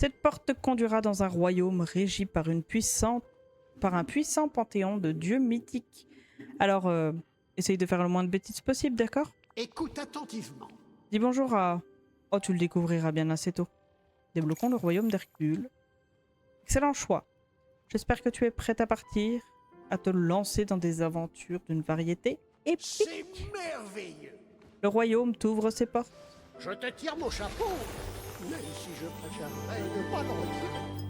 Cette porte te conduira dans un royaume régi par un puissant panthéon de dieux mythiques. Alors, essaye de faire le moins de bêtises possible, d'accord? Écoute attentivement. Dis bonjour à... Oh, tu le découvriras bien assez tôt. Débloquons le royaume d'Hercule. Excellent choix. J'espère que tu es prête à partir, à te lancer dans des aventures d'une variété épique. C'est merveilleux. Le royaume t'ouvre ses portes. Je te tire mon chapeau. Mais si je préférerais ne pas le retirer.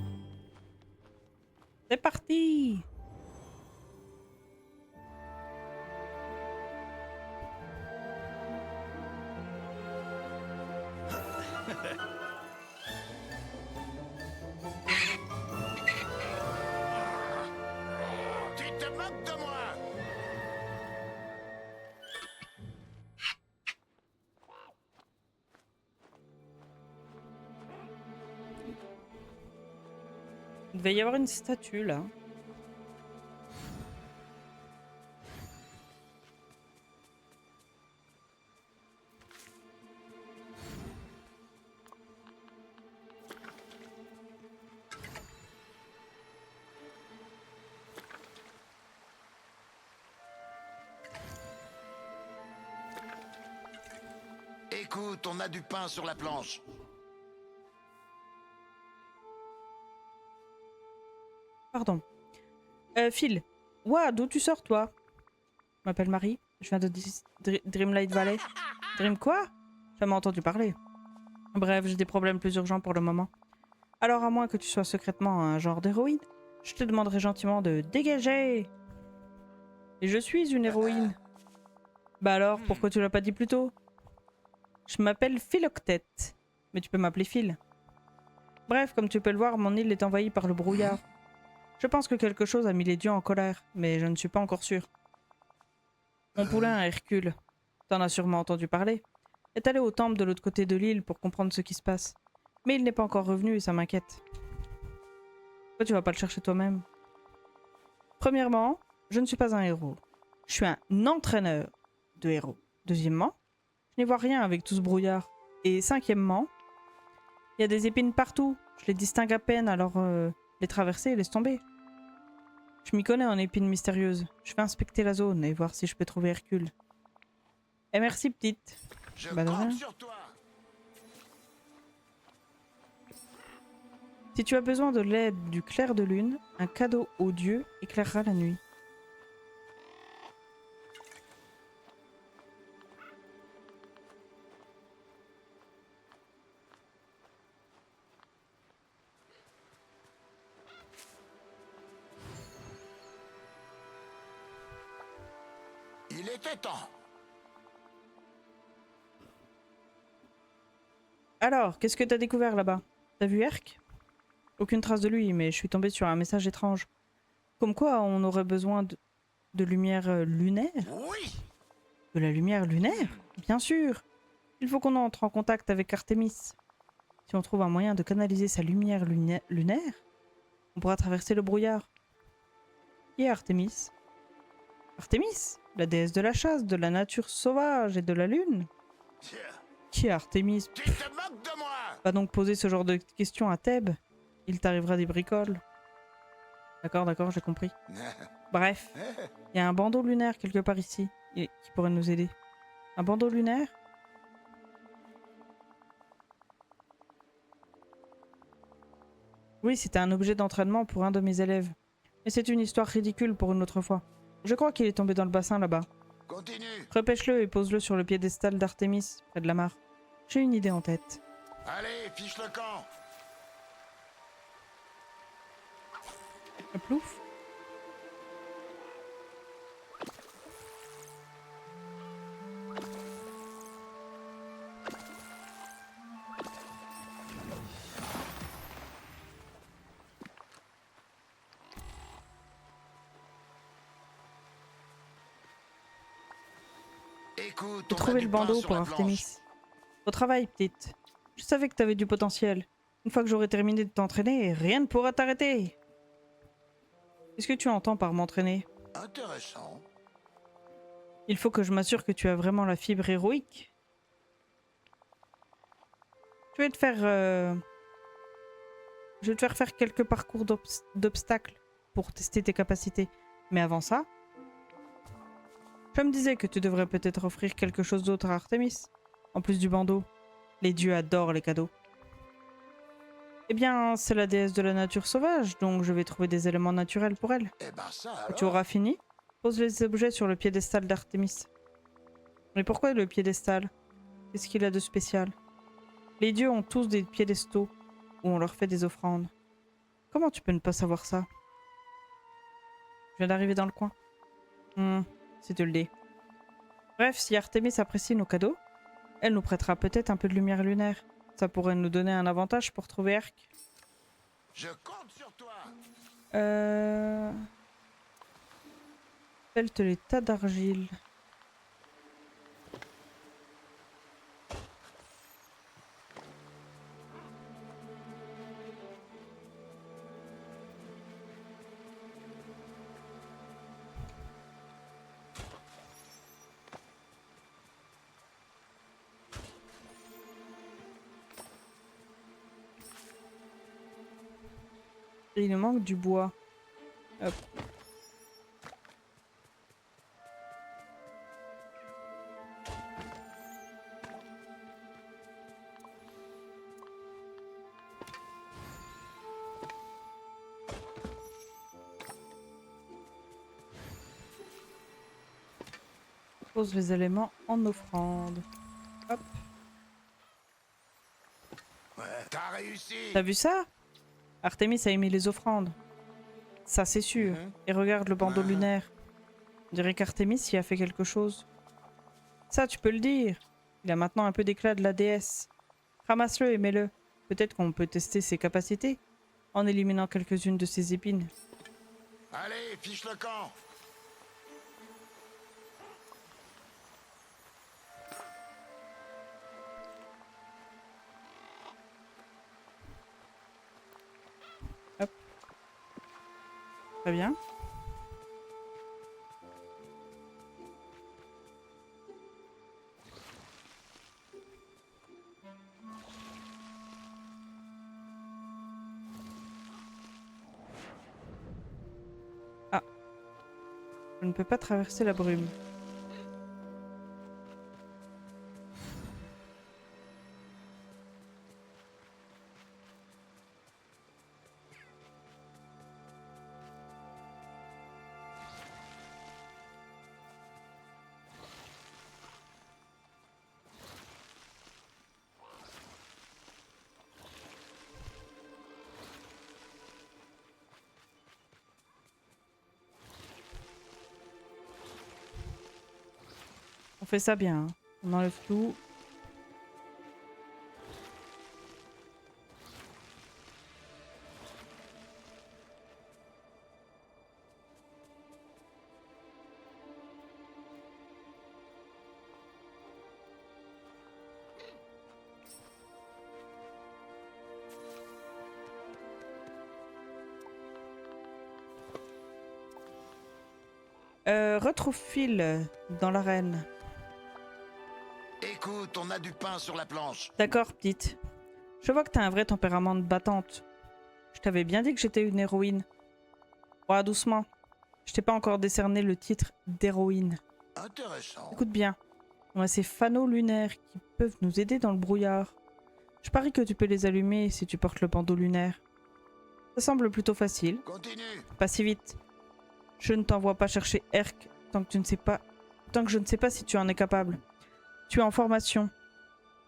C'est parti! Tu te moques de moi. Il devait y avoir une statue là. Écoute, on a du pain sur la planche. Pardon. Phil. Ouah, d'où tu sors toi? Je m'appelle Marie. Je viens de Dreamlight Valley. Dream quoi? Jamais entendu parler. Bref, j'ai des problèmes plus urgents pour le moment. Alors à moins que tu sois secrètement un genre d'héroïne, je te demanderai gentiment de dégager. Et je suis une héroïne. Bah alors, pourquoi tu l'as pas dit plus tôt? Je m'appelle Philoctète, mais tu peux m'appeler Phil. Bref, comme tu peux le voir, mon île est envahie par le brouillard. Je pense que quelque chose a mis les dieux en colère, mais je ne suis pas encore sûr. Mon poulain Hercule, t'en as sûrement entendu parler, est allé au temple de l'autre côté de l'île pour comprendre ce qui se passe. Mais il n'est pas encore revenu et ça m'inquiète. Pourquoi tu vas pas le chercher toi-même? Premièrement, je ne suis pas un héros. Je suis un entraîneur de héros. Deuxièmement, je n'y vois rien avec tout ce brouillard. Et cinquièmement, il y a des épines partout. Je les distingue à peine, alors les traverser et laisse tomber. Je m'y connais en épines mystérieuses. Je vais inspecter la zone et voir si je peux trouver Hercule. Et merci, petite. Je Bah de compte rien. sur toi. Si tu as besoin de l'aide du clair de lune, un cadeau aux dieux éclairera la nuit. Il était temps. Alors, qu'est-ce que t'as découvert là-bas? T'as vu Herc? Aucune trace de lui, mais je suis tombée sur un message étrange. Comme quoi on aurait besoin de lumière lunaire? Oui. De la lumière lunaire? Bien sûr! Il faut qu'on entre en contact avec Artemis. Si on trouve un moyen de canaliser sa lumière lunaire, on pourra traverser le brouillard. Qui est Artemis? Artemis? La déesse de la chasse, de la nature sauvage et de la lune? Tiens, Qui est Artemis? tu te moques de moi. Va donc poser ce genre de questions à Thèbes. Il t'arrivera des bricoles. D'accord, d'accord, j'ai compris. Bref, il y a un bandeau lunaire quelque part ici qui pourrait nous aider. Un bandeau lunaire? Oui, c'était un objet d'entraînement pour un de mes élèves. Mais c'est une histoire ridicule pour une autre fois. Je crois qu'il est tombé dans le bassin là-bas. Continue. Repêche-le et pose-le sur le piédestal d'Artémis, près de la mare. J'ai une idée en tête. Allez, fiche le camp. Plouf. Écoute, J'ai on a trouvé du le pain bandeau sur pour la Artémis. planche. Au travail, petite. Je savais que t'avais du potentiel. Une fois que j'aurai terminé de t'entraîner, rien ne pourra t'arrêter. Qu'est-ce que tu entends par m'entraîner? Intéressant. Il faut que je m'assure que tu as vraiment la fibre héroïque. Je vais te faire Je vais te faire quelques parcours d'obstacles pour tester tes capacités. Mais avant ça, je me disais que tu devrais peut-être offrir quelque chose d'autre à Artemis, en plus du bandeau. Les dieux adorent les cadeaux. Eh bien, c'est la déesse de la nature sauvage, donc je vais trouver des éléments naturels pour elle. Eh ben ça Quand alors. tu auras fini, pose les objets sur le piédestal d'Artemis. Mais pourquoi le piédestal? Qu'est-ce qu'il a de spécial? Les dieux ont tous des piédestaux où on leur fait des offrandes. Comment tu peux ne pas savoir ça? Je viens d'arriver dans le coin. Si tu le dis. Bref, si Artemis apprécie nos cadeaux, elle nous prêtera peut-être un peu de lumière lunaire. Ça pourrait nous donner un avantage pour trouver Erk. Je compte sur toi. Pelte les tas d'argile. Et il nous manque du bois. Hop. Pose les éléments en offrande. Hop. Ouais, t'as réussi. T'as vu ça? Artemis a émis les offrandes. Ça, c'est sûr. Et regarde le bandeau lunaire. On dirait qu'Artemis y a fait quelque chose. Ça, tu peux le dire. Il a maintenant un peu d'éclat de la déesse. Ramasse-le et mets-le. Peut-être qu'on peut tester ses capacités en éliminant quelques-unes de ses épines. Allez, fiche le camp. Très bien. Ah. Je ne peux pas traverser la brume. On fait ça bien. Hein. On enlève tout. Retrouve Phil dans l'arène. Écoute, on a du pain sur la planche. D'accord, petite. Je vois que t'as un vrai tempérament de battante. Je t'avais bien dit que j'étais une héroïne. Ouais, doucement. Je t'ai pas encore décerné le titre d'héroïne. Intéressant. Écoute bien. On a ces fanaux lunaires qui peuvent nous aider dans le brouillard. Je parie que tu peux les allumer si tu portes le bandeau lunaire. Ça semble plutôt facile. Continue. Pas si vite. Je ne t'envoie pas chercher Erk tant que je ne sais pas si tu en es capable. Tu es en formation.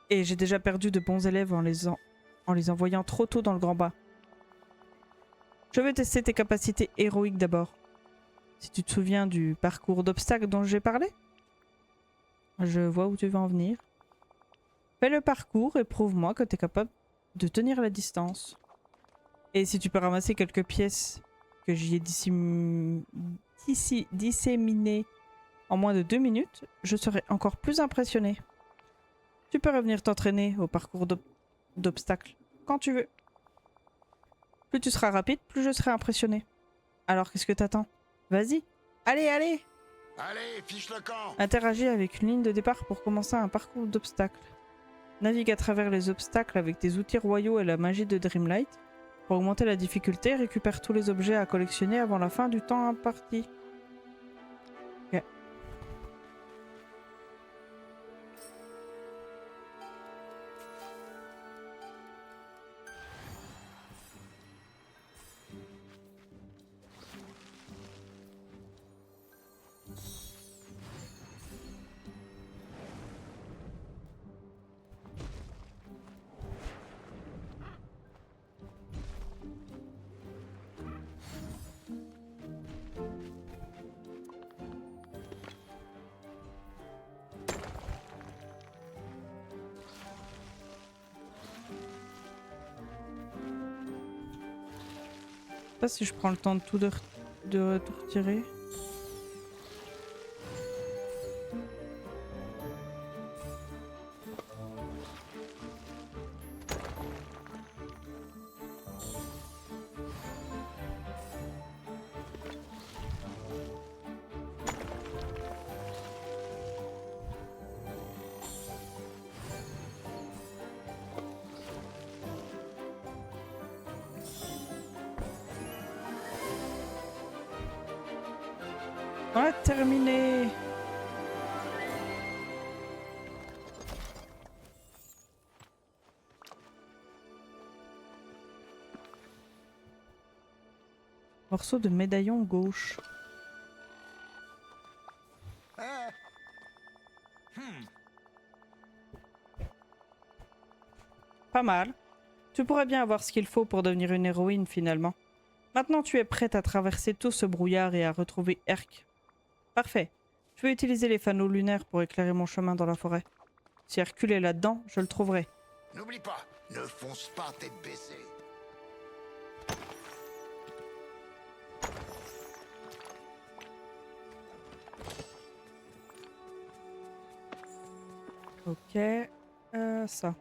Et j'ai déjà perdu de bons élèves en les envoyant trop tôt dans le grand bas. Je veux tester tes capacités héroïques d'abord. Si tu te souviens du parcours d'obstacles dont j'ai parlé. Je vois où tu veux en venir. Fais le parcours et prouve-moi que tu es capable de tenir la distance. Et si tu peux ramasser quelques pièces que j'y ai disséminées en moins de 2 minutes, je serai encore plus impressionné. Tu peux revenir t'entraîner au parcours d'obstacles quand tu veux. Plus tu seras rapide, plus je serai impressionné. Alors qu'est-ce que t'attends? Vas-y. Allez, allez! Allez, fiche le camp. Interagis avec une ligne de départ pour commencer un parcours d'obstacles. Navigue à travers les obstacles avec tes outils royaux et la magie de Dreamlight. Pour augmenter la difficulté, récupère tous les objets à collectionner avant la fin du temps imparti. Ok. Je sais pas si je prends le temps de tout retirer. On a terminé. Morceau de médaillon gauche. Hein? Pas mal. Tu pourrais bien avoir ce qu'il faut pour devenir une héroïne finalement. Maintenant tu es prête à traverser tout ce brouillard et à retrouver Erk. Parfait. Je vais utiliser les fanaux lunaires pour éclairer mon chemin dans la forêt. Si Hercule est là-dedans, je le trouverai. N'oublie pas, ne fonce pas tête baissée. Ok. Ça.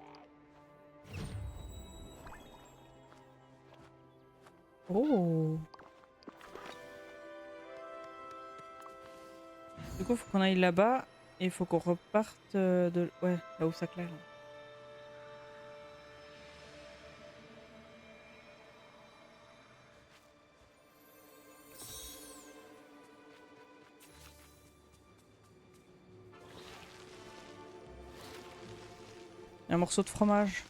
Oh. Du coup, faut qu'on aille là-bas et il faut qu'on reparte de... Ouais, là où ça claire. Un morceau de fromage.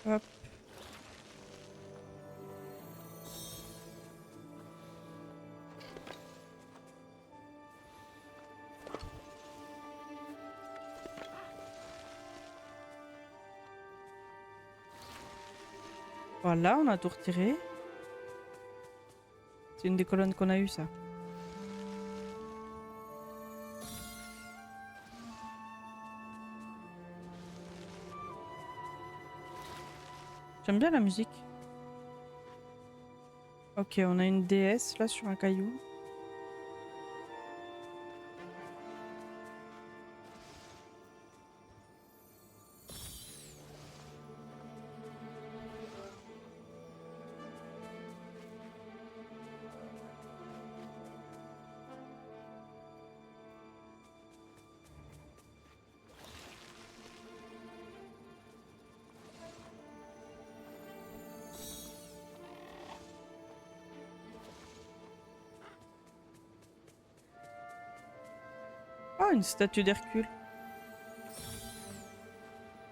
Hop. Voilà, on a tout retiré. C'est une des colonnes qu'on a eues, ça. J'aime bien la musique. Ok, on a une déesse là sur un caillou. Oh, une statue d'Hercule.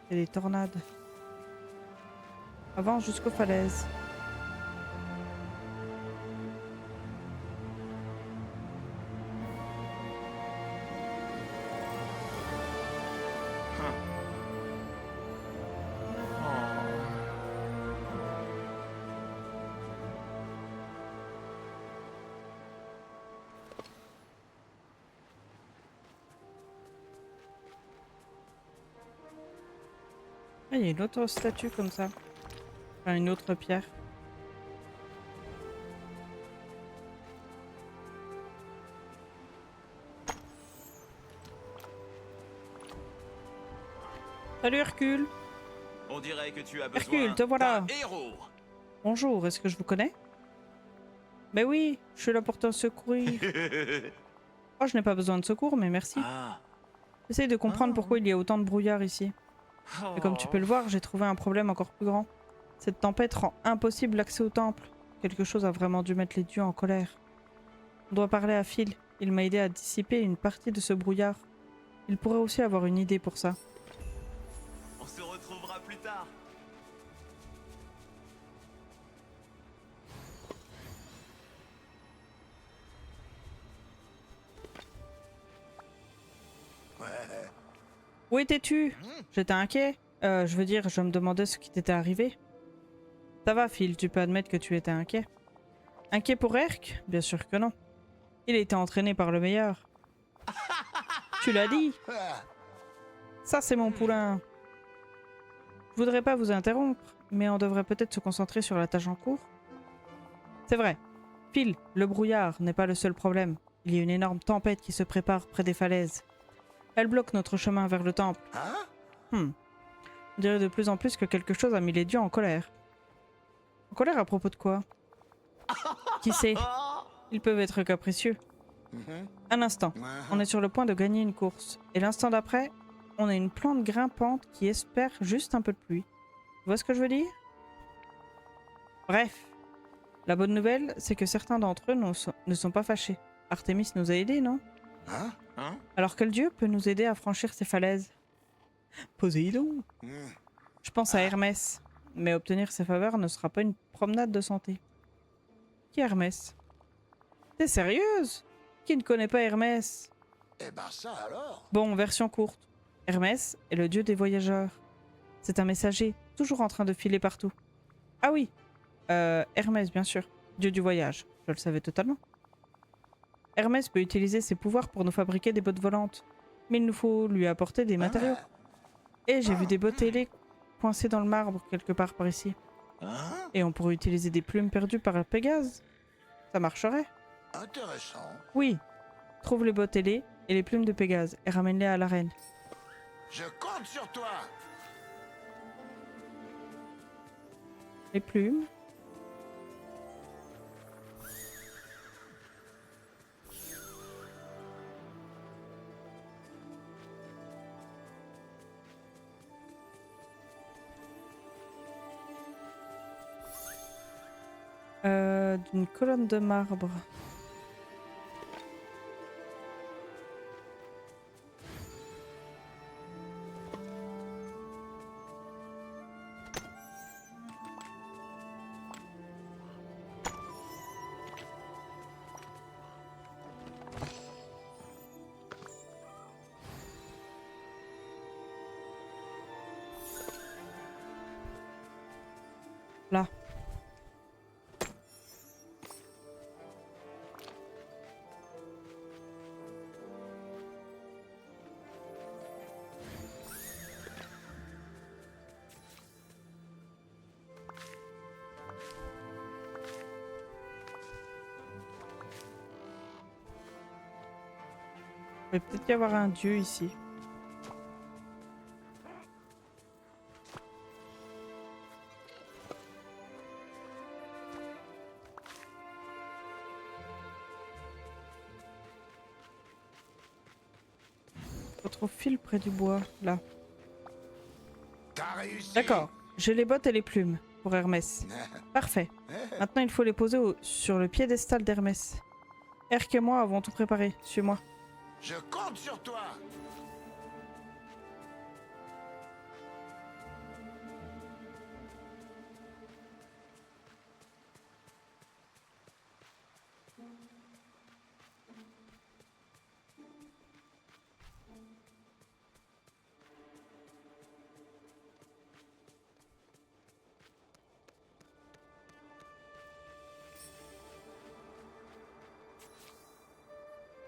Et des tornades. Avance jusqu'aux falaises. Ah, il y a une autre statue comme ça. Enfin, une autre pierre. Salut Hercule. On dirait que tu as Hercule, besoin te voilà. d'un héros. Bonjour, est-ce que je vous connais? Mais oui, je suis là pour te secourir. Oh, je n'ai pas besoin de secours, mais merci. Ah. J'essaye de comprendre pourquoi il y a autant de brouillard ici. Et comme tu peux le voir, j'ai trouvé un problème encore plus grand. Cette tempête rend impossible l'accès au temple. Quelque chose a vraiment dû mettre les dieux en colère. On doit parler à Phil. Il m'a aidé à dissiper une partie de ce brouillard. Il pourrait aussi avoir une idée pour ça. On se retrouvera plus tard. Ouais. Où étais-tu? J'étais inquiet. Je veux dire, je me demandais ce qui t'était arrivé. Ça va, Phil, tu peux admettre que tu étais inquiet. Inquiet pour Erk? Bien sûr que non. Il a été entraîné par le meilleur. Tu l'as dit? Ah, Ça, c'est mon poulain. Je voudrais pas vous interrompre, mais on devrait peut-être se concentrer sur la tâche en cours. C'est vrai. Phil, le brouillard n'est pas le seul problème. Il y a une énorme tempête qui se prépare près des falaises. Elle bloque notre chemin vers le temple. hein? On dirait de plus en plus que quelque chose a mis les dieux en colère. En colère à propos de quoi? Qui sait? Ils peuvent être capricieux. Mhm. Un instant, on est sur le point de gagner une course. Et l'instant d'après, on a une plante grimpante qui espère juste un peu de pluie. Tu vois ce que je veux dire? Bref. La bonne nouvelle, c'est que certains d'entre eux ne sont pas fâchés. Artemis nous a aidés, non? Hein? Hein? Alors quel dieu peut nous aider à franchir ces falaises? Poséidon. Hmm. Je pense à Hermès. Mais obtenir ses faveurs ne sera pas une promenade de santé. Qui est Hermès? T'es sérieuse? Qui ne connaît pas Hermès? Eh ben ça alors. Bon, version courte. Hermès est le dieu des voyageurs. C'est un messager, toujours en train de filer partout. Ah oui, Hermès, bien sûr. Dieu du voyage. Je le savais totalement. Hermès peut utiliser ses pouvoirs pour nous fabriquer des bottes volantes. Mais il nous faut lui apporter des matériaux. Et j'ai vu des bottes ailées coincées dans le marbre quelque part par ici. Hein? Et on pourrait utiliser des plumes perdues par Pégase. Ça marcherait. Intéressant. Oui. Trouve les bottes ailées et les plumes de Pégase et ramène-les à l'arène. Je compte sur toi. Les plumes. D'une colonne de marbre. Là. Il va peut-être y avoir un dieu ici. Je retrouve Phil près du bois, là. T'as réussi. D'accord, j'ai les bottes et les plumes pour Hermès. Parfait. Maintenant, il faut les poser sur le piédestal d'Hermès. Erk et moi avons tout préparé. Suis-moi. Je compte sur toi.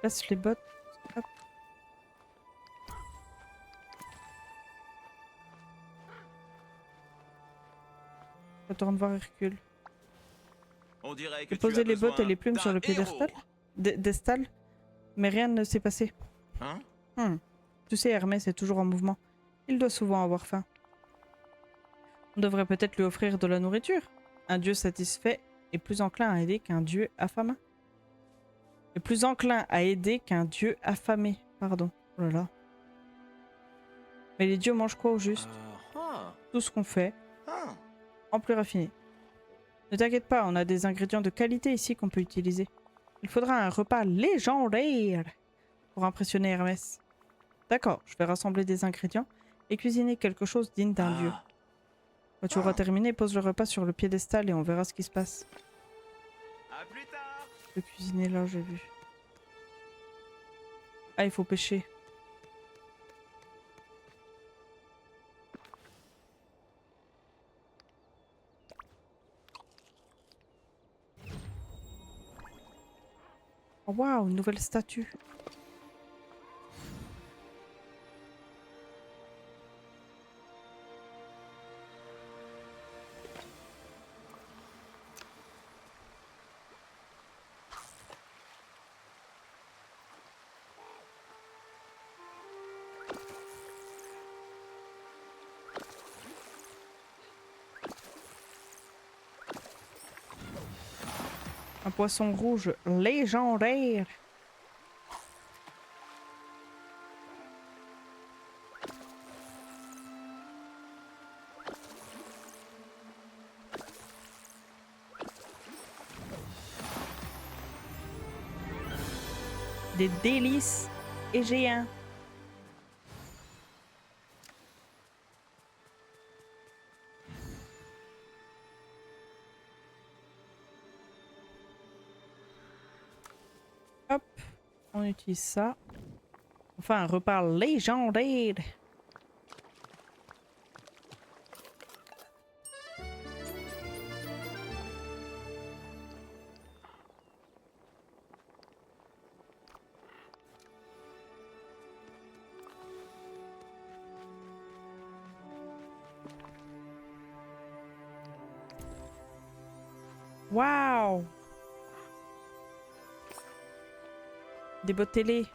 Place les bottes. Hop. Retourne voir Hercule. On dirait que J'ai tu as posé les bottes et besoin les plumes sur d'un le piédestal. héros. Mais rien ne s'est passé. Hein? Tu sais, Hermès est toujours en mouvement. Il doit souvent avoir faim. On devrait peut-être lui offrir de la nourriture. Un dieu satisfait est plus enclin à aider qu'un dieu affamé. Est plus enclin à aider qu'un dieu affamé. Pardon. Oh là là. Mais les dieux mangent quoi au juste? Tout ce qu'on fait, en plus raffiné. Ne t'inquiète pas, on a des ingrédients de qualité ici qu'on peut utiliser. Il faudra un repas légendaire pour impressionner Hermès. D'accord, je vais rassembler des ingrédients et cuisiner quelque chose digne d'un dieu. Quand tu auras terminé, pose le repas sur le piédestal et on verra ce qui se passe. À plus tard. Je peux cuisiner là, j'ai vu. Ah, il faut pêcher. Oh, waouh, une nouvelle statue. Un poisson rouge légendaire. Des délices et géants. Hop, on utilise ça. Enfin, un repas légendaire. Waouh! Des bottes télé.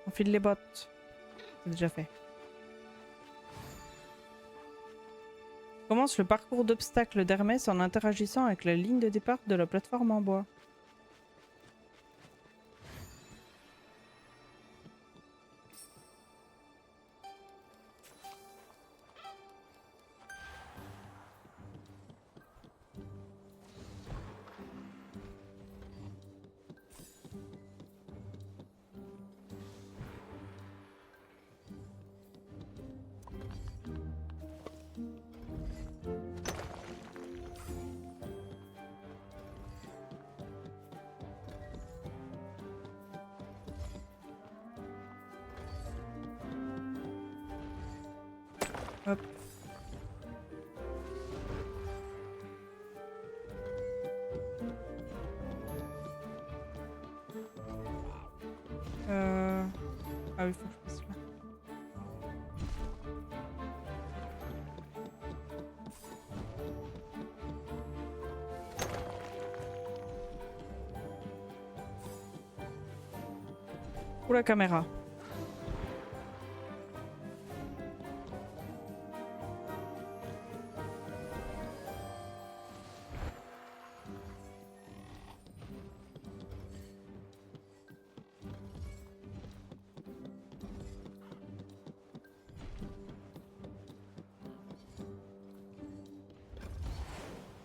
On file les bottes. C'est déjà fait. Commence le parcours d'obstacles d'Hermès en interagissant avec la ligne de départ de la plateforme en bois. Hop. Ah oui, faut que je fasse là. Ou la caméra.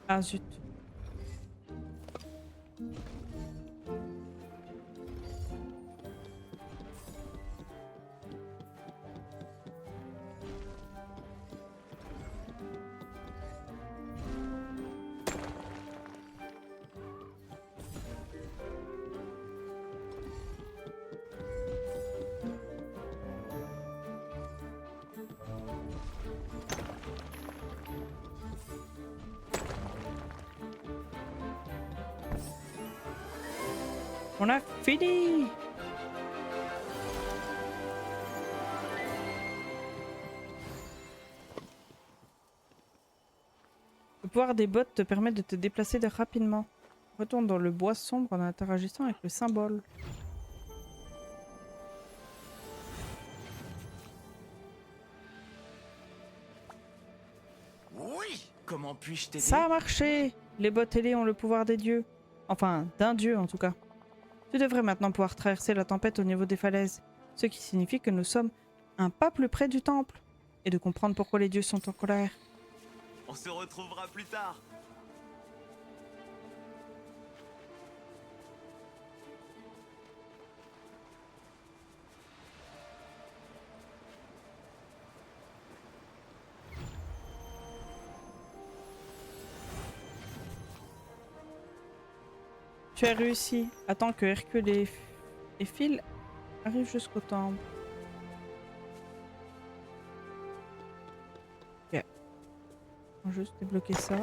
Ah zut. On a fini! Le pouvoir des bottes te permet de te déplacer rapidement. Retourne dans le bois sombre en interagissant avec le symbole. Oui. Comment puis-je t'aider? Ça a marché! Les bottes ailées ont le pouvoir des dieux. Enfin, d'un dieu en tout cas. Tu devrais maintenant pouvoir traverser la tempête au niveau des falaises. Ce qui signifie que nous sommes un pas plus près du temple. Et de comprendre pourquoi les dieux sont en colère. On se retrouvera plus tard. Tu as réussi. Attends que Hercule et Phil arrivent jusqu'au temple. Ok. On va juste débloquer ça.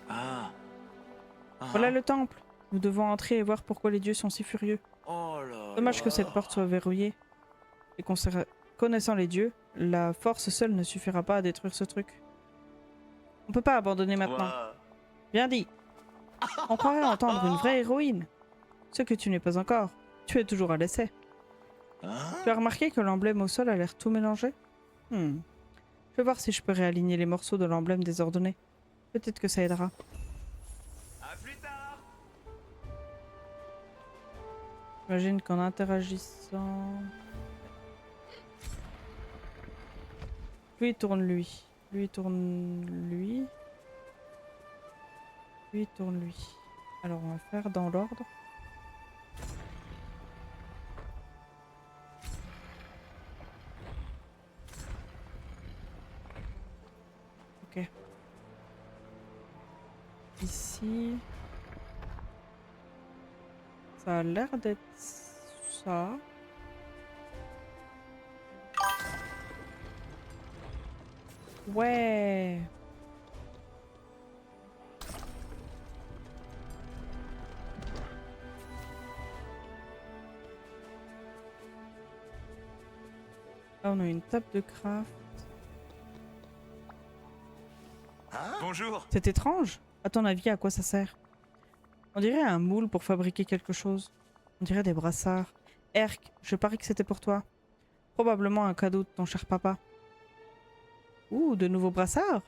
Ah. Voilà le temple. Nous devons entrer et voir pourquoi les dieux sont si furieux. Oh là Dommage là. que cette porte soit verrouillée. Et connaissant les dieux, la force seule ne suffira pas à détruire ce truc. On peut pas abandonner maintenant. Ouah. Bien dit. On croirait entendre une vraie héroïne. Ce que tu n'es pas encore. Tu es toujours à l'essai. Hein? Tu as remarqué que l'emblème au sol a l'air tout mélangé? Je vais voir si je peux réaligner les morceaux de l'emblème désordonné. Peut-être que ça aidera. À plus tard. J'imagine qu'en interagissant... Lui tourne lui. Lui tourne lui. Lui tourne lui. Alors on va faire dans l'ordre. Ok. Ici. Ça a l'air d'être ça. Ouais. Là on a une table de craft. Bonjour. C'est étrange. À ton avis, à quoi ça sert? On dirait un moule pour fabriquer quelque chose. On dirait des brassards. Herc, je parie que c'était pour toi. Probablement un cadeau de ton cher papa. Ouh, de nouveaux brassards?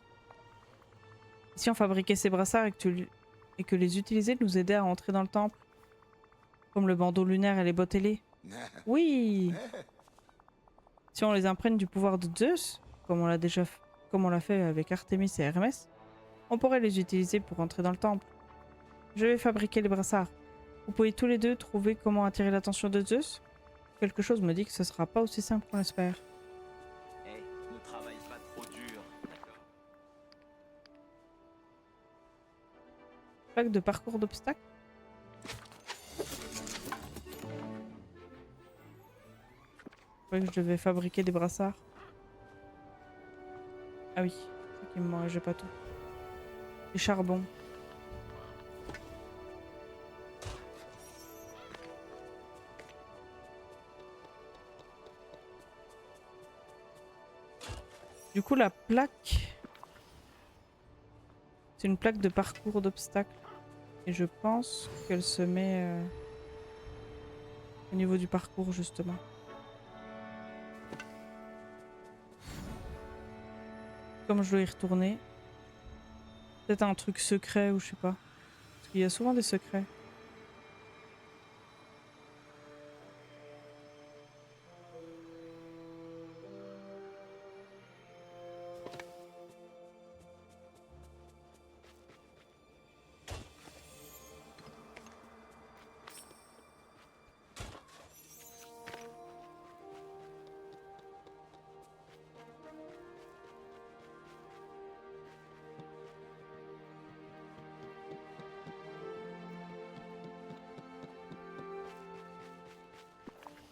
Si on fabriquait ces brassards et que les utiliser nous aidait à entrer dans le temple? Comme le bandeau lunaire et les bottes ailées? Oui! Si on les imprègne du pouvoir de Zeus, comme on l'a fait avec Artémis et Hermès, on pourrait les utiliser pour entrer dans le temple. Je vais fabriquer les brassards. Vous pouvez tous les deux trouver comment attirer l'attention de Zeus? Quelque chose me dit que ce sera pas aussi simple qu'on l'espère. Eh, ne travaille pas trop dur, d'accord? Plaque de parcours d'obstacles? Je croyais que je devais fabriquer des brassards. Ah oui, c'est qui me manque, j'ai pas tout. Les charbons. Du coup, la plaque... C'est une plaque de parcours d'obstacles. Et je pense qu'elle se met au niveau du parcours, justement. Comme je dois y retourner. Peut-être un truc secret ou je sais pas. Parce qu'il y a souvent des secrets.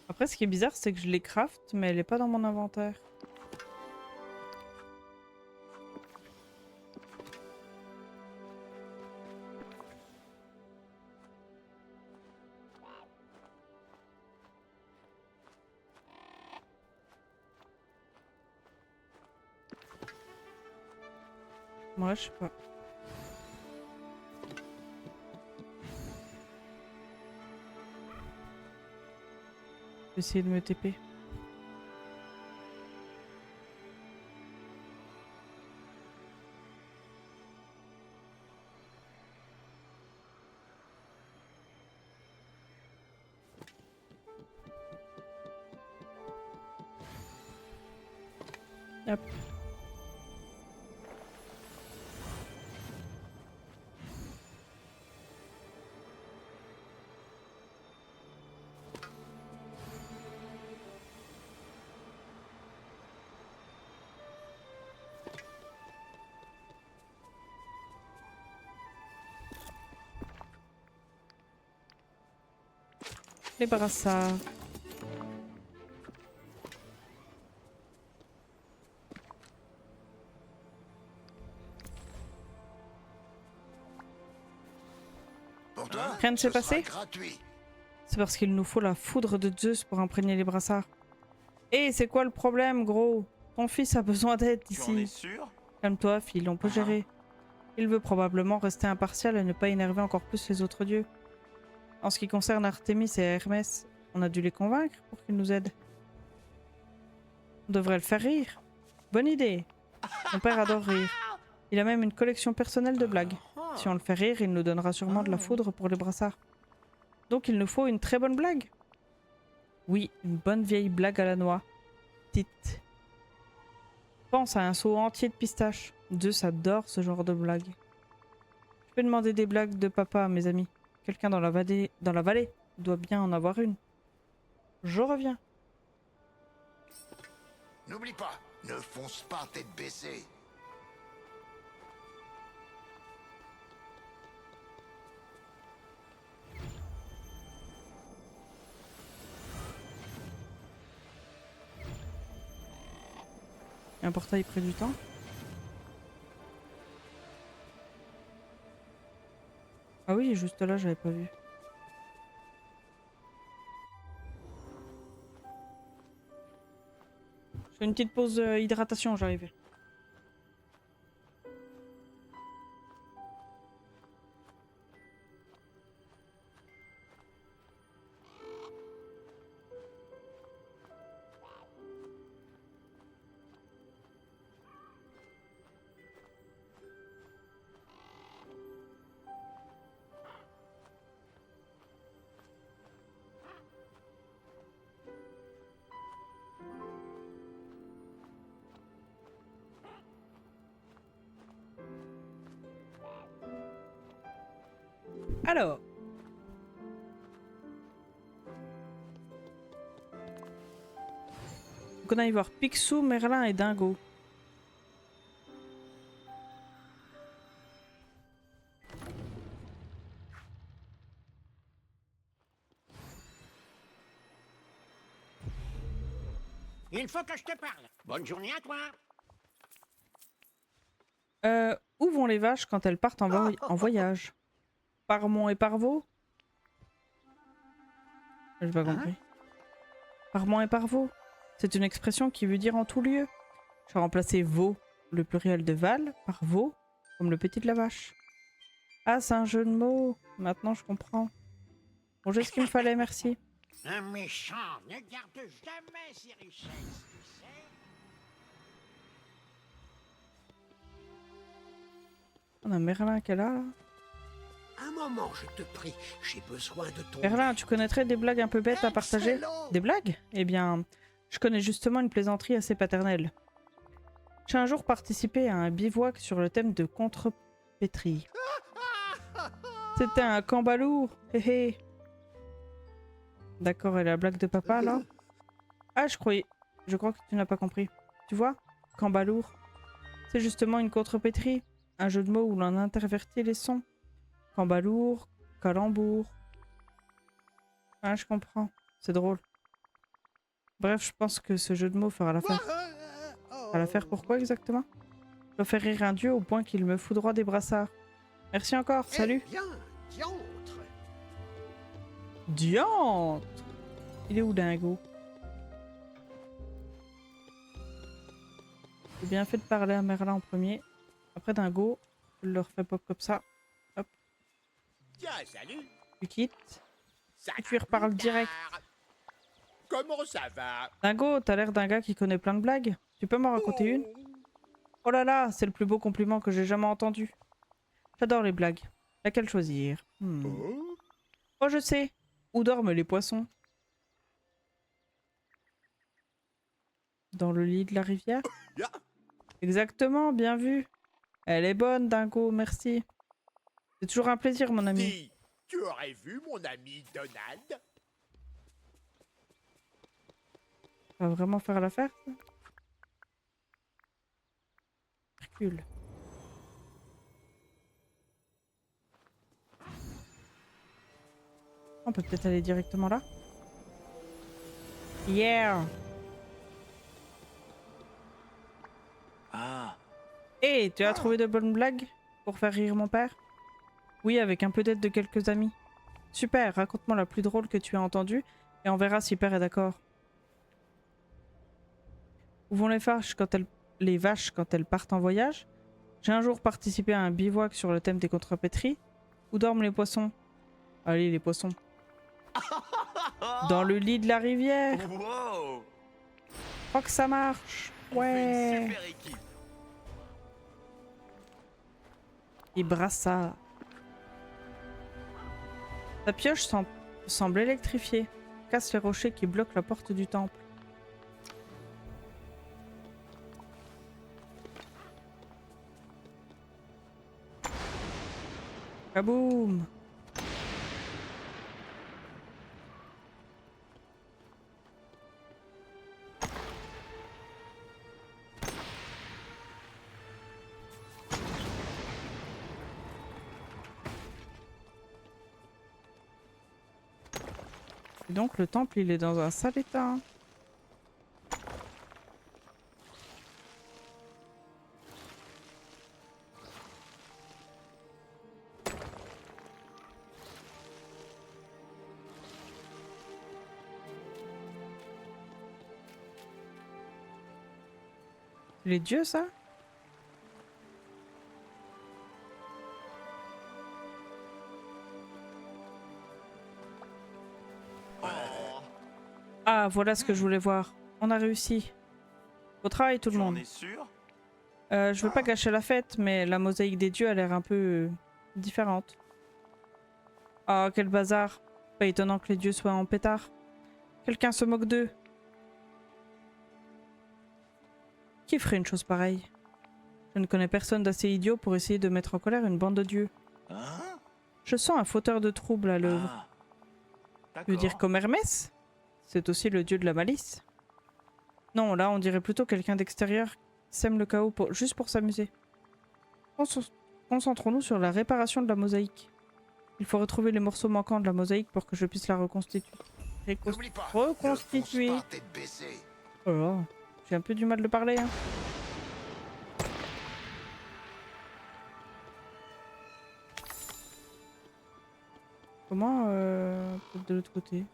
Après, ce qui est bizarre, c'est que je les craft, mais elle est pas dans mon inventaire. Moi, je sais pas. Je vais essayer de me TP. Hop. Les brassards. Pour toi, Rien ne s'est ce sera passé? gratuit. C'est parce qu'il nous faut la foudre de Zeus pour imprégner les brassards. Hé, c'est quoi le problème, gros? Ton fils a besoin d'aide Tu en es ici. sûr? Calme-toi, Phil, on peut gérer. Il veut probablement rester impartial et ne pas énerver encore plus les autres dieux. En ce qui concerne Artémis et Hermès, on a dû les convaincre pour qu'ils nous aident. On devrait le faire rire. Bonne idée. Mon père adore rire. Il a même une collection personnelle de blagues. Si on le fait rire, il nous donnera sûrement de la foudre pour les brassards. Donc il nous faut une très bonne blague. Oui, une bonne vieille blague à la noix. Petite. Pense à un seau entier de pistaches. Zeus adore ce genre de blague. Je peux demander des blagues de papa, mes amis. Quelqu'un dans la vallée doit bien en avoir une. Je reviens. N'oublie pas, ne fonce pas tête baissée. Un portail près du temps. Ah oui, juste là, j'avais pas vu. Je fais une petite pause hydratation, j'arrive. Alors. Donc on aille voir Picsou, Merlin et Dingo. Il faut que je te parle. Bonne journée à toi. Où vont les vaches quand elles partent en voyage? Par Mont et par Vaux? J'ai pas compris. Par Mont et par Vaux. C'est une expression qui veut dire en tout lieu. J'ai remplacé Vaux, le pluriel de Val, par Vaux, comme le petit de la vache. Ah, c'est un jeu de mots. Maintenant, je comprends. Bon, j'ai ce qu'il me fallait, merci. Un méchant ne garde jamais ses richesses, tu sais. On a Merlin qui est là. Un moment, je te prie, j'ai besoin de ton... Merlin, tu connaîtrais des blagues un peu bêtes à partager? Excellent. Des blagues? Eh bien, je connais justement une plaisanterie assez paternelle. J'ai un jour participé à un bivouac sur le thème de contrepétrie. C'était un cambalourd, hé hé. D'accord, et la blague de papa, là? Ah, je crois que tu n'as pas compris. Tu vois, cambalourd, c'est justement une contrepétrie. Un jeu de mots où l'on intervertit les sons. Cambalourd, calembour. Ah, je comprends. C'est drôle. Bref, je pense que ce jeu de mots fera l'affaire. Fera l'affaire pourquoi exactement? Je dois faire rire un dieu au point qu'il me foudroie des brassards. Merci encore, salut. Eh bien, diantre. Diantre! Il est où, Dingo? J'ai bien fait de parler à Merlin en premier. après Dingo. Je le refais pop comme ça. Tiens, salut. Tu quittes. Ça Et tu y reparles direct. Comment ça va? Dingo, t'as l'air d'un gars qui connaît plein de blagues. Tu peux m'en raconter une? Oh là là, c'est le plus beau compliment que j'ai jamais entendu. J'adore les blagues. Laquelle choisir? Oh. Oh, je sais. Où dorment les poissons? Dans le lit de la rivière? Ya. Exactement, bien vu. Elle est bonne, Dingo, merci. C'est toujours un plaisir, mon ami. Dis, tu aurais vu mon ami Donald? Ça va vraiment faire l'affaire, ça? Hercule. On peut peut-être aller directement là? Yeah! Ah, Hé, tu as trouvé de bonnes blagues pour faire rire mon père? Oui, avec un peu d'aide de quelques amis. Super, raconte-moi la plus drôle que tu as entendue et on verra si père est d'accord. Où vont les vaches quand elles partent en voyage? J'ai un jour participé à un bivouac sur le thème des contrepétries. Où dorment les poissons? Allez, les poissons. Dans le lit de la rivière. wow! Je crois que ça marche. On fait une Ouais. super équipe. Et brassard. Ta pioche semble électrifiée. Casse les rochers qui bloquent la porte du temple. Kaboum! Et donc le temple il est dans un sale état. C'est les dieux ça? Oh. Ah voilà ce que je voulais voir. On a réussi. Au travail tout le Tu en monde. es sûr? Je veux pas gâcher la fête, mais la mosaïque des dieux a l'air un peu différente. Oh, quel bazar. Pas étonnant que les dieux soient en pétard. Quelqu'un se moque d'eux. Qui ferait une chose pareille? Je ne connais personne d'assez idiot pour essayer de mettre en colère une bande de dieux. Hein? Je sens un fauteur de trouble à l'œuvre. Ah, Tu veux dire d'accord. comme Hermès? C'est aussi le dieu de la malice. Non, là on dirait plutôt quelqu'un d'extérieur qui sème le chaos juste pour s'amuser. Concentrons-nous sur la réparation de la mosaïque. Il faut retrouver les morceaux manquants de la mosaïque pour que je puisse la reconstituer. N'oublie pas, Reconstituer. ne fonce pas tête baissée. Oh là là, j'ai un peu du mal de parler. Hein. Comment peut-être de l'autre côté?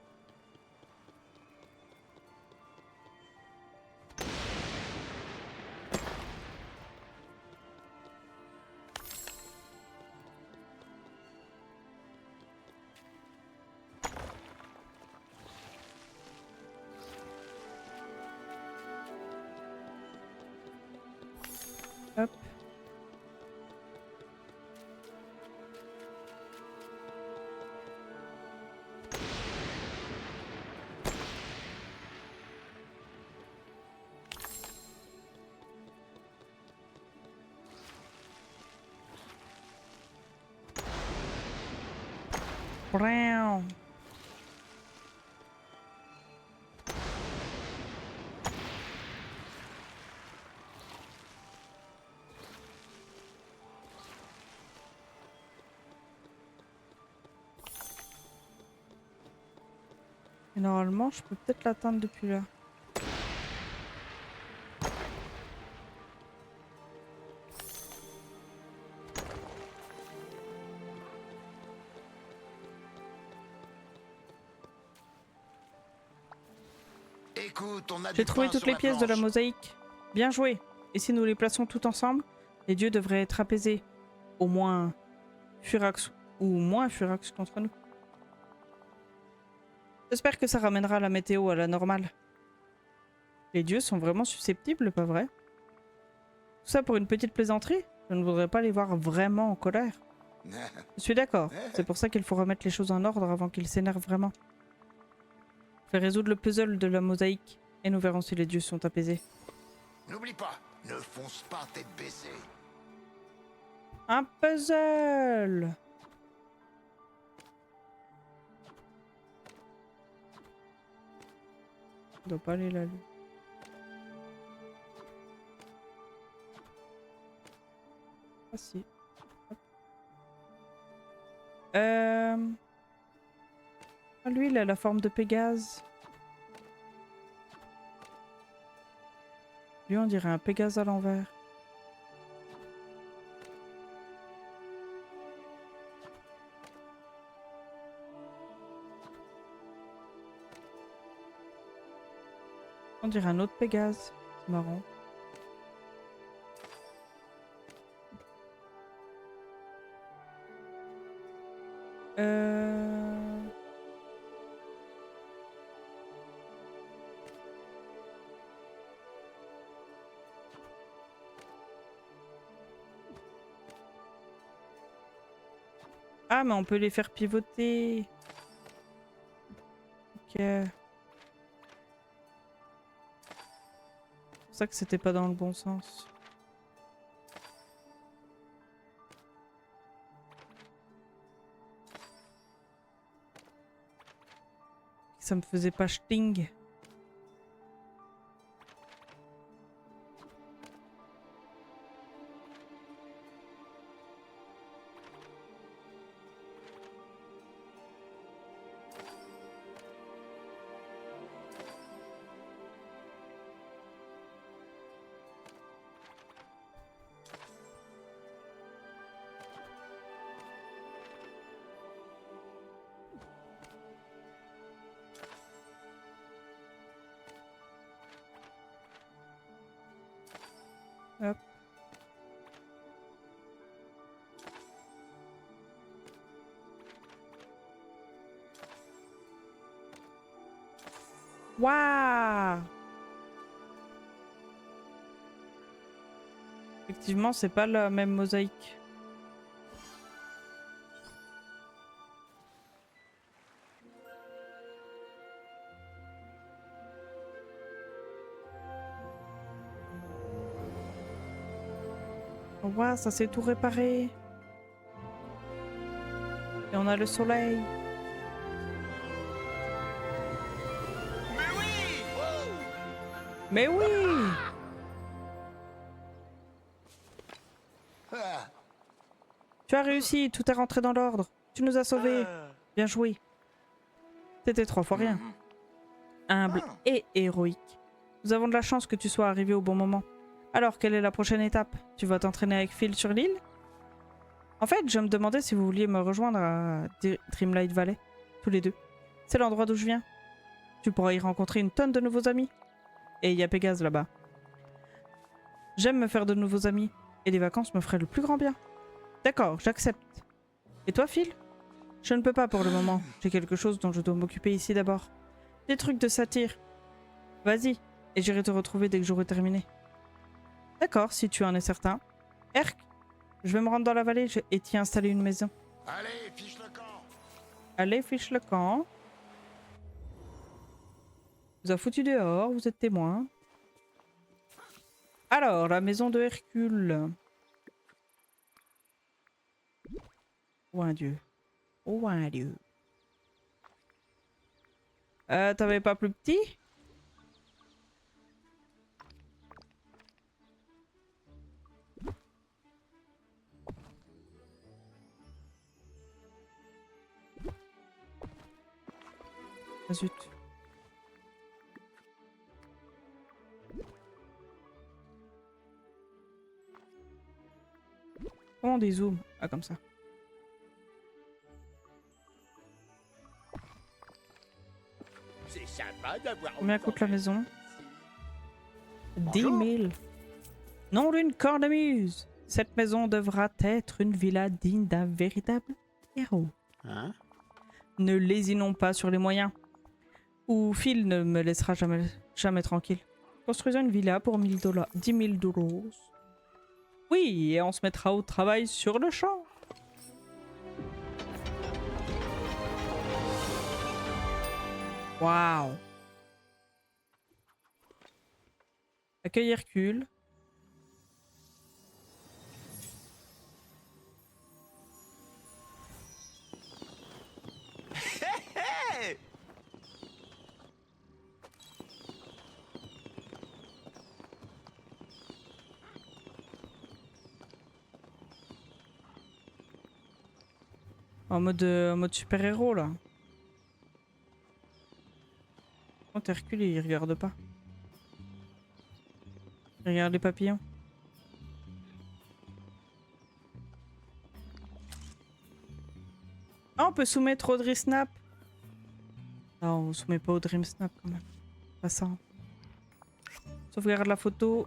Hop. Brown. Et normalement, je peux peut-être l'atteindre depuis là. Écoute, on a J'ai du trouvé pain toutes sur les la pièces de la planche. mosaïque. Bien joué. Et si nous les plaçons toutes ensemble, Les dieux devraient être apaisés. Au moins Furax ou moins Furax contre nous. J'espère que ça ramènera la météo à la normale. Les dieux sont vraiment susceptibles, pas vrai? Tout ça pour une petite plaisanterie? Je ne voudrais pas les voir vraiment en colère. Je suis d'accord. C'est pour ça qu'il faut remettre les choses en ordre avant qu'ils s'énervent vraiment. Fais résoudre le puzzle de la mosaïque et nous verrons si les dieux sont apaisés. N'oublie pas, ne fonce pas tête baissée. Un puzzle! On doit pas aller là, lui. Ah si. Hop. Ah, lui, il a la forme de Pégase. Lui, on dirait un Pégase à l'envers. On dirait un autre Pégase. C'est marrant. Ah, mais on peut les faire pivoter. Ok. C'est pour ça que c'était pas dans le bon sens. Ça me faisait pas sting. Hop. Waouh! Effectivement, c'est pas la même mosaïque. Waouh, ça s'est tout réparé. Et on a le soleil. Mais oui! Mais oui! Ah, Tu as réussi, tout est rentré dans l'ordre. Tu nous as sauvés. Bien joué. C'était 3 fois rien. Humble et héroïque. Nous avons de la chance que tu sois arrivé au bon moment. Alors, quelle est la prochaine étape? Tu vas t'entraîner avec Phil sur l'île? En fait, je me demandais si vous vouliez me rejoindre à Dreamlight Valley, tous les deux. C'est l'endroit d'où je viens. Tu pourras y rencontrer une tonne de nouveaux amis. Et il y a Pégase là-bas. J'aime me faire de nouveaux amis, et les vacances me feraient le plus grand bien. D'accord, j'accepte. Et toi, Phil? Je ne peux pas pour le moment. J'ai quelque chose dont je dois m'occuper ici d'abord. Des trucs de satire. Vas-y, et j'irai te retrouver dès que j'aurai terminé. D'accord, si tu en es certain. Erk, je vais me rendre dans la vallée et t'y installer une maison. allez, fiche le camp. Allez, fiche le camp. Vous a foutu dehors, vous êtes témoin. Alors, la maison de Hercule. Oh un dieu. Oh un dieu. T'avais pas plus petit? Ah zut. Comment on dézoome? Ah, comme ça. C'est sympa d'avoir. Combien coûte la maison? 10 Bonjour. 000. Non d'une cornemuse. Cette maison devra être une villa digne d'un véritable héros. Hein? Ne lésinons pas sur les moyens. Ou Phil ne me laissera jamais tranquille. Construisons une villa pour 1000 $. 10 000 $. Oui, et on se mettra au travail sur le champ. Waouh. Accueil Hercule. Hey! En mode super-héros, là. Quand Hercule, il regarde pas. Il regarde les papillons. Ah, on peut soumettre au Dream Snap. Non, on soumet pas au Dream Snap, quand même. Pas ça. Sauvegarde la photo.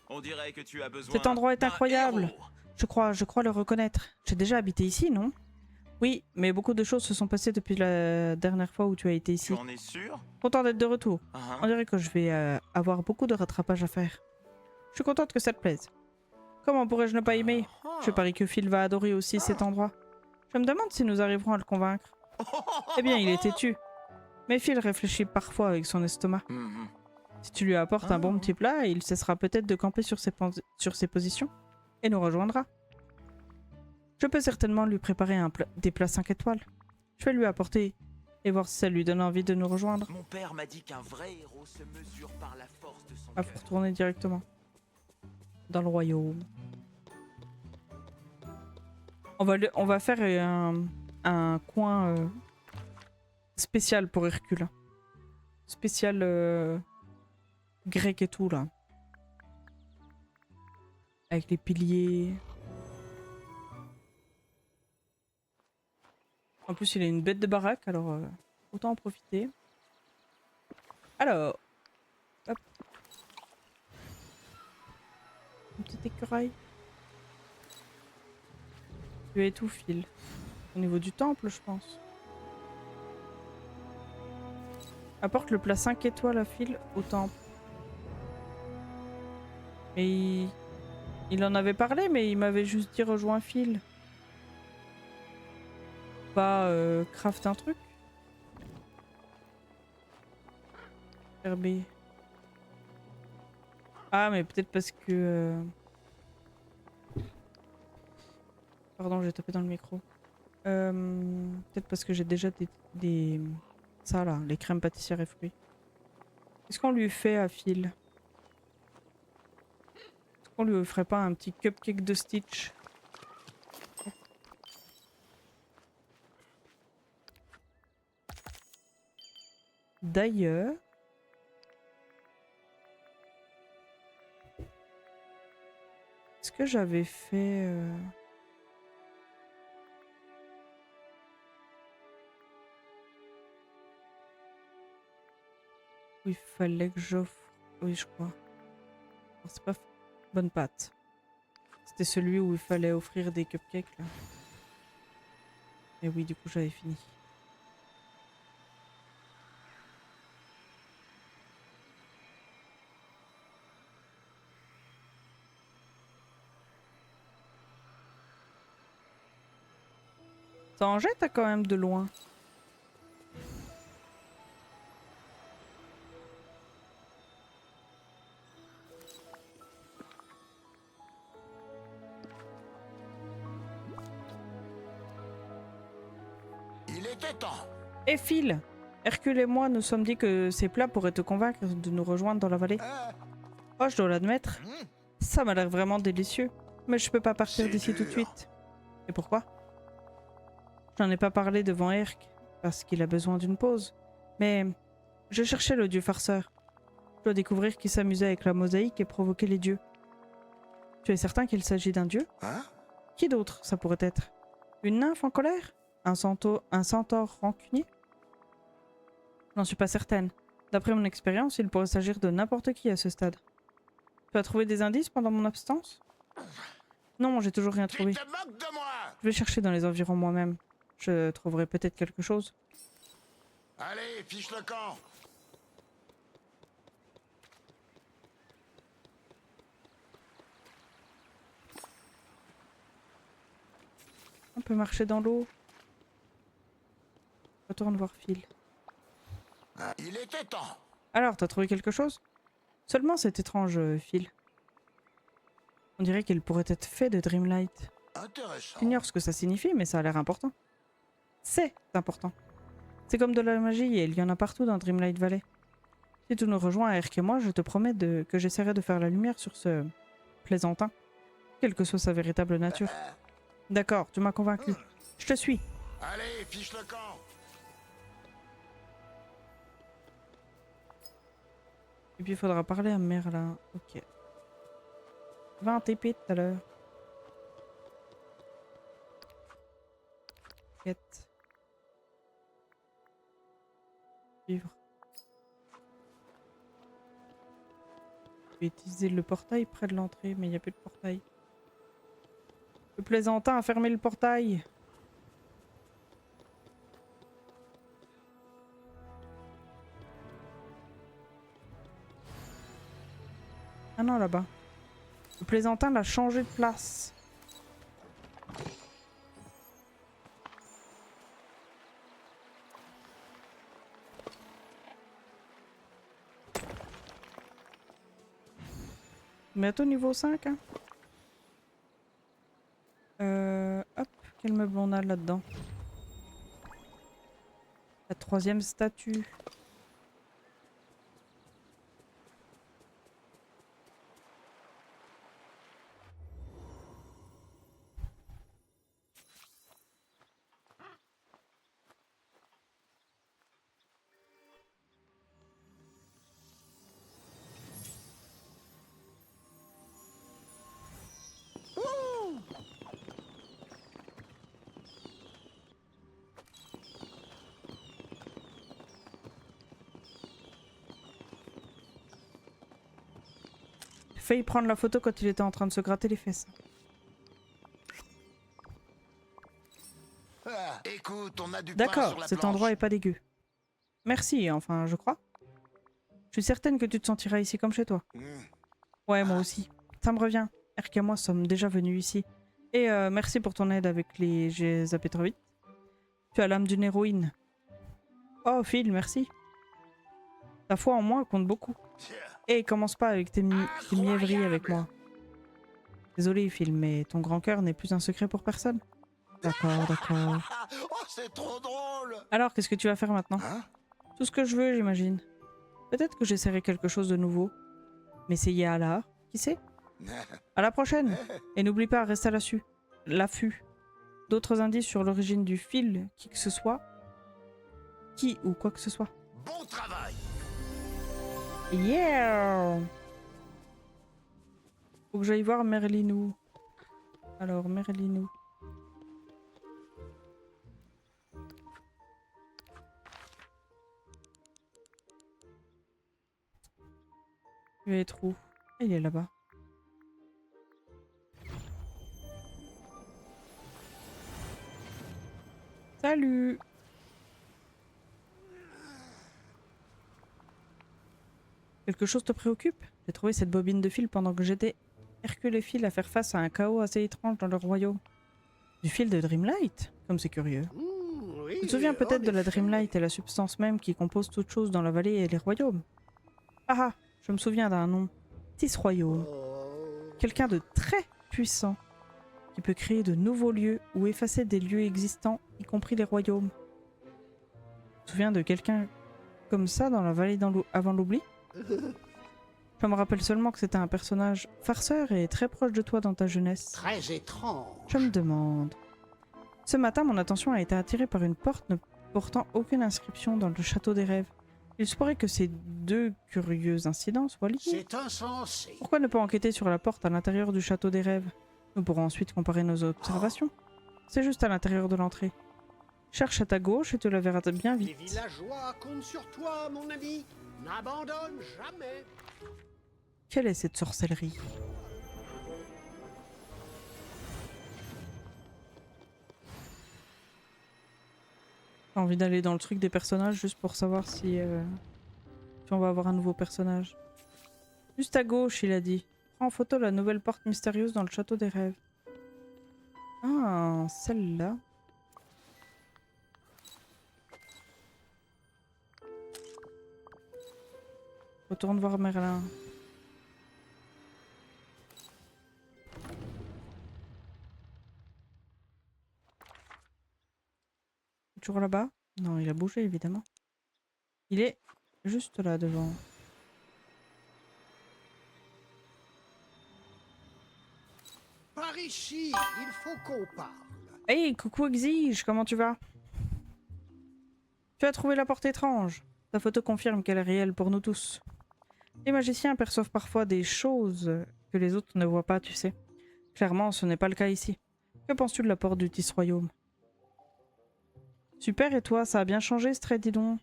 On dirait que tu as besoin. Cet endroit est d'un incroyable. héros. Je crois le reconnaître. J'ai déjà habité ici, non? Oui, mais beaucoup de choses se sont passées depuis la dernière fois où tu as été ici. Tu en es sûr? Content d'être de retour. Hein? On dirait que je vais avoir beaucoup de rattrapage à faire. Je suis contente que ça te plaise. Comment pourrais-je ne pas aimer? Je parie que Phil va adorer aussi cet endroit. Je me demande si nous arriverons à le convaincre. Eh bien, il est têtu. Mais Phil réfléchit parfois avec son estomac. Mhm. Si tu lui apportes un bon petit plat, il cessera peut-être de camper sur ses positions et nous rejoindra. Je peux certainement lui préparer des plats 5 étoiles. Je vais lui apporter et voir si ça lui donne envie de nous rejoindre. Mon père m'a dit qu'un vrai héros se mesure par la force de son Ah, cœur. faut retourner directement dans le royaume. On va faire un coin spécial pour Hercule. Spécial grec et tout là. Avec les piliers. En plus, il a une bête de baraque, alors autant en profiter. Alors, hop. Un petit écureuil. Tu es tout fil. Au niveau du temple, je pense. Apporte le plat 5 étoiles à Phil au temple. Et il en avait parlé, mais il m'avait juste dit rejoins Phil. Pas craft un truc. RB. Ah, mais peut-être parce que... Pardon, j'ai tapé dans le micro. Peut-être parce que j'ai déjà des... Ça là, les crèmes pâtissières et fruits. Qu'est-ce qu'on lui fait à Phil? Est-ce qu'on lui ferait pas un petit cupcake de Stitch? D'ailleurs... Est-ce que j'avais fait... où il fallait que j'offre... Oui, je crois. Non, c'est pas bonne pâte. C'était celui où il fallait offrir des cupcakes, là. Et oui, du coup, j'avais fini. Ça en jette quand même de loin. Il était temps. Et Phil, Hercule et moi nous sommes dit que ces plats pourraient te convaincre de nous rejoindre dans la vallée. Oh, je dois l'admettre. Ça m'a l'air vraiment délicieux. Mais je peux pas partir C'est d'ici tout de dur. suite. Et pourquoi? J'en ai pas parlé devant Herc, parce qu'il a besoin d'une pause. Mais je cherchais le dieu farceur. Je dois découvrir qui s'amusait avec la mosaïque et provoquer les dieux. Tu es certain qu'il s'agit d'un dieu? Hein? Qui d'autre ça pourrait être? Une nymphe en colère? Un centaure rancunier? Je n'en suis pas certaine. D'après mon expérience, il pourrait s'agir de n'importe qui à ce stade. Tu as trouvé des indices pendant mon absence? Non, j'ai toujours rien Tu trouvé. te moques de moi? Je vais chercher dans les environs moi-même. Je trouverai peut-être quelque chose. Allez, fiche le camp. On peut marcher dans l'eau. Retourne voir Phil. Il était temps. Alors, t'as trouvé quelque chose? Seulement c'est étrange, Phil. On dirait qu'il pourrait être fait de Dreamlight. Intéressant. J'ignore ce que ça signifie, mais ça a l'air important. C'est important. C'est comme de la magie et il y en a partout dans Dreamlight Valley. Si tu nous rejoins, Erk et moi, je te promets que j'essaierai de faire la lumière sur ce plaisantin, quelle que soit sa véritable nature. D'accord, tu m'as convaincu. Je te suis. Allez, fiche le camp. Et puis il faudra parler à Merlin. Ok. 20 TP tout à l'heure. Quête. Suivre. Je vais utiliser le portail près de l'entrée, mais il n'y a plus de portail. Le plaisantin a fermé le portail. Ah non, là-bas. Le plaisantin l'a changé de place. Bientôt niveau 5, hein. Hop, quel meuble on a là-dedans? La 3e statue. J'ai failli prendre la photo quand il était en train de se gratter les fesses. Écoute, on a du pain sur D'accord, la cet planche. endroit est pas dégueu. Merci, enfin, je crois. Je suis certaine que tu te sentiras ici comme chez toi. Ouais, moi aussi. Ça me revient. Erk et moi sommes déjà venus ici. Et merci pour ton aide avec les... J'ai zappé trop vite. Tu as l'âme d'une héroïne. Oh, Phil, merci. Ta foi en moi compte beaucoup. Et commence pas avec tes mièvreries avec moi. Désolé, Phil, mais ton grand cœur n'est plus un secret pour personne. D'accord, d'accord. Oh, c'est trop drôle. Alors, qu'est-ce que tu vas faire maintenant? Hein? Tout ce que je veux, j'imagine. Peut-être que j'essaierai quelque chose de nouveau. M'essayer à l'art, qui sait? À la prochaine. Et n'oublie pas, reste à l'affût. D'autres indices sur l'origine du fil, qui que ce soit. Qui ou quoi que ce soit. Bon travail. Yeah! Faut que j'aille voir Merlinou. Alors, Merlinou. Il va être où? Il est là-bas. Salut! Quelque chose te préoccupe? J'ai trouvé cette bobine de fil pendant que j'étais Hercule et Phil à faire face à un chaos assez étrange dans leur royaume. Du fil de Dreamlight? Comme c'est curieux. Oui, Tu te souviens peut-être en de la effet. Dreamlight et la substance même qui compose toute chose dans la vallée et les royaumes? Ah ah, je me souviens d'un nom. Tis Royaume. Oh. Quelqu'un de très puissant qui peut créer de nouveaux lieux ou effacer des lieux existants, y compris les royaumes. Tu te souviens de quelqu'un comme ça dans la vallée avant l'oubli? Je me rappelle seulement que c'était un personnage farceur et très proche de toi dans ta jeunesse. Très étrange. Je me demande. Ce matin, mon attention a été attirée par une porte ne portant aucune inscription dans le château des rêves. Il se pourrait que ces deux curieux incidents soient liés. C'est insensé. Pourquoi ne pas enquêter sur la porte à l'intérieur du château des rêves? Nous pourrons ensuite comparer nos observations. C'est juste à l'intérieur de l'entrée. Cherche à ta gauche et tu la verras bien Les vite. villageois comptent sur toi, mon ami. N'abandonne jamais. Quelle est cette sorcellerie? J'ai envie d'aller dans le truc des personnages juste pour savoir si on va avoir un nouveau personnage. Juste à gauche, il a dit. Prends en photo la nouvelle porte mystérieuse dans le château des rêves. Ah, celle-là. Retourne voir Merlin. Toujours là-bas? Non, il a bougé évidemment. Il est juste là devant. Par ici, il faut qu'on parle. Hey, coucou Exige, comment tu vas? Tu as trouvé la porte étrange. Ta photo confirme qu'elle est réelle pour nous tous. Les magiciens perçoivent parfois des choses que les autres ne voient pas, tu sais. Clairement, ce n'est pas le cas ici. Que penses-tu de la porte du Tis Royaume? Super, et toi, ça a bien changé, Stray, dis donc.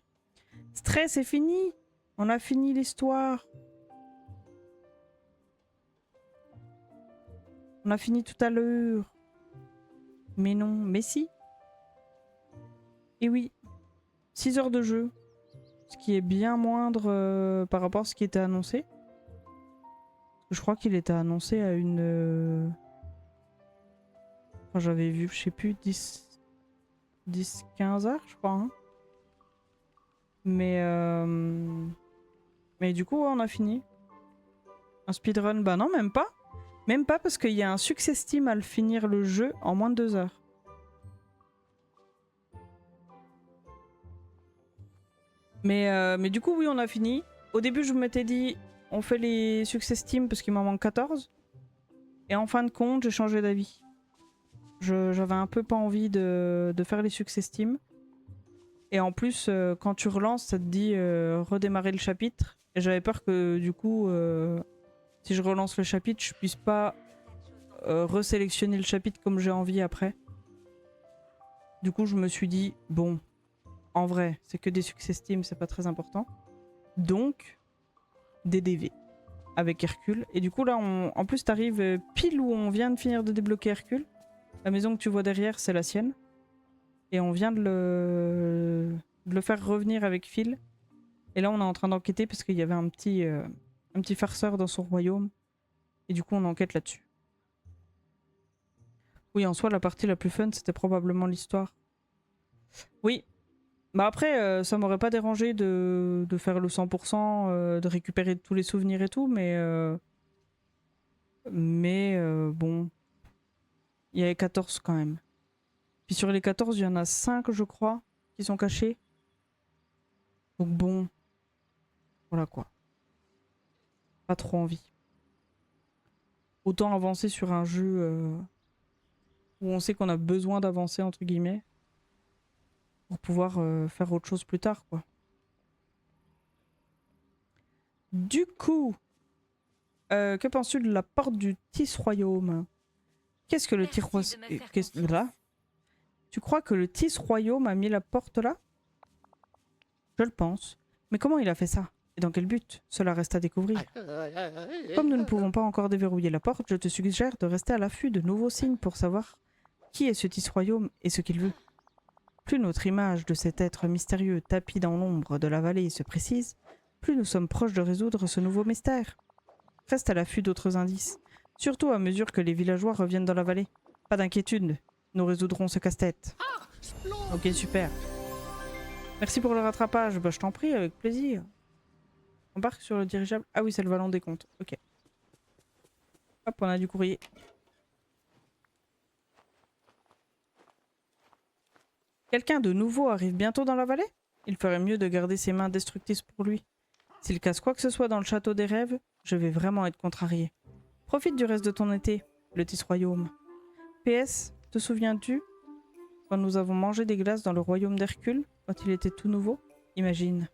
Stray, c'est fini. On a fini l'histoire. On a fini tout à l'heure. Mais non, mais si. Et oui, 6 heures de jeu. Ce qui est bien moindre par rapport à ce qui était annoncé. Je crois qu'il était annoncé à une... Enfin, j'avais vu, je sais plus, 10-15 heures, je crois. Hein. Mais du coup, ouais, on a fini. Un speedrun, bah non, même pas. Même pas parce qu'il y a un success team à le finir le jeu en moins de 2 heures. Mais du coup, oui, on a fini. Au début, je m'étais dit, on fait les success team parce qu'il m'en manque 14. Et en fin de compte, j'ai changé d'avis. J'avais un peu pas envie de faire les success team. Et en plus, quand tu relances, ça te dit redémarrer le chapitre. Et j'avais peur que du coup, si je relance le chapitre, je puisse pas resélectionner le chapitre comme j'ai envie après. Du coup, je me suis dit, bon, en vrai, c'est que des success team, c'est pas très important. Donc, des DV avec Hercule. Et du coup, là, en plus, t'arrives pile où on vient de finir de débloquer Hercule. La maison que tu vois derrière, c'est la sienne. Et on vient de le faire revenir avec Phil. Et là, on est en train d'enquêter parce qu'il y avait un petit farceur dans son royaume. Et du coup, on enquête là-dessus. Oui, en soi, la partie la plus fun, c'était probablement l'histoire. Oui. Bah après, ça m'aurait pas dérangé de faire le 100%, de récupérer tous les souvenirs et tout, mais bon. Il y avait 14 quand même. Puis sur les 14, il y en a 5, je crois, qui sont cachés. Donc bon. Voilà quoi. Pas trop envie. Autant avancer sur un jeu où on sait qu'on a besoin d'avancer, entre guillemets, pour pouvoir faire autre chose plus tard, quoi. Du coup, que penses-tu de la porte du Tis Royaume? Qu'est-ce que le Tis Royaume... Là? Tu crois que le Tis Royaume a mis la porte là? Je le pense. Mais comment il a fait ça? Et dans quel but? Cela reste à découvrir. Comme nous ne pouvons pas encore déverrouiller la porte, je te suggère de rester à l'affût de nouveaux signes pour savoir qui est ce Tis Royaume et ce qu'il veut. Plus notre image de cet être mystérieux tapi dans l'ombre de la vallée se précise, plus nous sommes proches de résoudre ce nouveau mystère. Reste à l'affût d'autres indices, surtout à mesure que les villageois reviennent dans la vallée. Pas d'inquiétude, nous résoudrons ce casse-tête. Ok, super. Merci pour le rattrapage. Bah, je t'en prie, avec plaisir. Embarque sur le dirigeable. Ah oui, c'est le vallon des comptes. Ok. Hop, on a du courrier. Quelqu'un de nouveau arrive bientôt dans la vallée? Il ferait mieux de garder ses mains destructrices pour lui. S'il casse quoi que ce soit dans le château des rêves, je vais vraiment être contrarié. Profite du reste de ton été, le Tis Royaume. PS, te souviens-tu quand nous avons mangé des glaces dans le royaume d'Hercule, quand il était tout nouveau? Imagine.